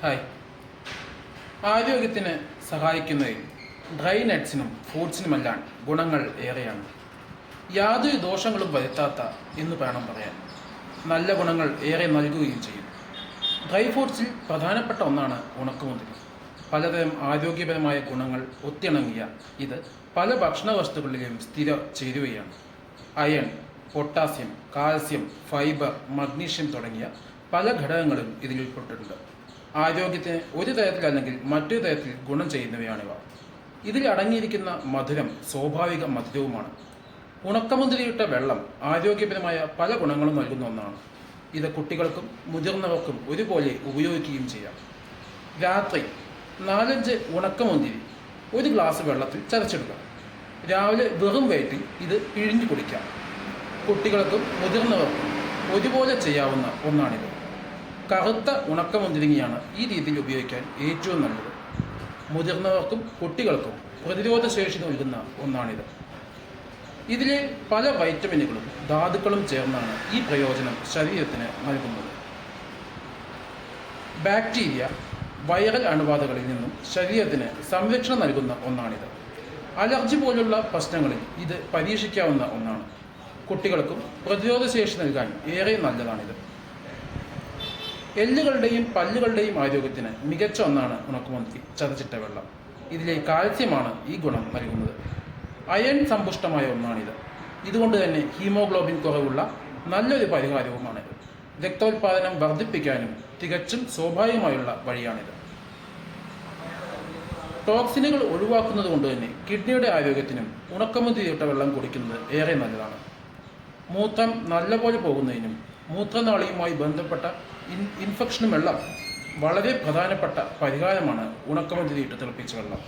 Hi. ആരോഗ്യത്തിന് സഹായിക്കുന്നതിൽ dry നട്ട്സിനും ഫ്രൂട്ട്സിനുമെല്ലാം ഗുണങ്ങൾ ഏറെയാണ്. യാതൊരു ദോഷങ്ങളും വരുത്താത്ത എന്ന് വേണം പറയാൻ. നല്ല ഗുണങ്ങൾ ഏറെ നൽകുകയും ചെയ്യും. ഡ്രൈ ഫ്രൂട്ട്സിൽ പ്രധാനപ്പെട്ട ഒന്നാണ് ഉണക്കമുന്തിരി. പലതരം ആരോഗ്യപരമായ ഗുണങ്ങൾ ഒത്തിണങ്ങിയ ഇത് പല ഭക്ഷണ വസ്തുക്കളിലും സ്ഥിര ചേരുവയാണ്. Iron, potassium, calcium, fibre, magnesium തുടങ്ങിയ പല ഘടകങ്ങളും ഇതിൽ ഉൾപ്പെട്ടിട്ടുണ്ട്. ആരോഗ്യത്തിന് ഒരു തരത്തിലല്ലെങ്കിൽ മറ്റൊരു തരത്തിൽ ഗുണം ചെയ്യുന്നവയാണിവ. ഇതിൽ അടങ്ങിയിരിക്കുന്ന മധുരം സ്വാഭാവിക മധുരവുമാണ്. ഉണക്കമുന്തിരിയിട്ട വെള്ളം ആരോഗ്യപരമായ പല ഗുണങ്ങളും നൽകുന്ന ഒന്നാണ്. ഇത് കുട്ടികൾക്കും മുതിർന്നവർക്കും ഒരുപോലെ ഉപയോഗിക്കുകയും ചെയ്യാം. രാത്രി 4-5 ഉണക്കമുന്തിരി ഒരു ഗ്ലാസ് വെള്ളത്തിൽ ചതച്ചെടുക്കുക. രാവിലെ വെറും വയറ്റിൽ ഇത് പിഴിഞ്ഞു കുടിക്കാം. കുട്ടികൾക്കും മുതിർന്നവർക്കും ഒരുപോലെ ചെയ്യാവുന്ന ഒന്നാണിത്. കറുത്ത ഉണക്കമുന്തിരിങ്ങയാണ് ഈ രീതിയിൽ ഉപയോഗിക്കാൻ ഏറ്റവും നല്ലത്. മുതിർന്നവർക്കും കുട്ടികൾക്കും പ്രതിരോധ ശേഷി നൽകുന്ന ഒന്നാണിത്. ഇതിലെ പല വൈറ്റമിനുകളും ധാതുക്കളും ചേർന്നാണ് ഈ പ്രയോജനം ശരീരത്തിന് നൽകുന്നത്. ബാക്ടീരിയ, വൈറൽ അണുബാധകളിൽ നിന്നും ശരീരത്തിന് സംരക്ഷണം നൽകുന്ന ഒന്നാണിത്. അലർജി പോലുള്ള പ്രശ്നങ്ങളിൽ ഇത് പരീക്ഷിക്കാവുന്ന ഒന്നാണ്. കുട്ടികൾക്കും പ്രതിരോധ ശേഷി നൽകാൻ ഏറെ നല്ലതാണിത്. എല്ലുകളുടെയും പല്ലുകളുടെയും ആരോഗ്യത്തിന് മികച്ച ഒന്നാണ് ഉണക്കമുന്തിരി ചതച്ചിട്ട വെള്ളം. ഇതിലെ കാൽസ്യമാണ് ഈ ഗുണം നൽകുന്നത്. അയൺ സമ്പുഷ്ടമായ ഒന്നാണിത്. ഇതുകൊണ്ട് തന്നെ ഹീമോഗ്ലോബിൻ കുറവുള്ള നല്ലൊരു പരിഹാരവുമാണിത്. രക്തോത്പാദനം വർദ്ധിപ്പിക്കാനും തികച്ചും സ്വാഭാവികമായുള്ള വഴിയാണിത്. ടോക്സിനുകൾ ഒഴിവാക്കുന്നത് കൊണ്ട് തന്നെ കിഡ്നിയുടെ ആരോഗ്യത്തിനും ഉണക്കമുന്തിരിയിട്ട വെള്ളം കുടിക്കുന്നത് ഏറെ നല്ലതാണ്. മൂത്രം നല്ലപോലെ പോകുന്നതിനും മൂത്രനാളിയുമായി ബന്ധപ്പെട്ട ഇൻഫെക്ഷനുമെല്ലാം വളരെ പ്രധാനപ്പെട്ട പരിഹാരമാണ് ഉണക്കമുന്തിരിയിട്ട് തിളപ്പിച്ച വെള്ളം.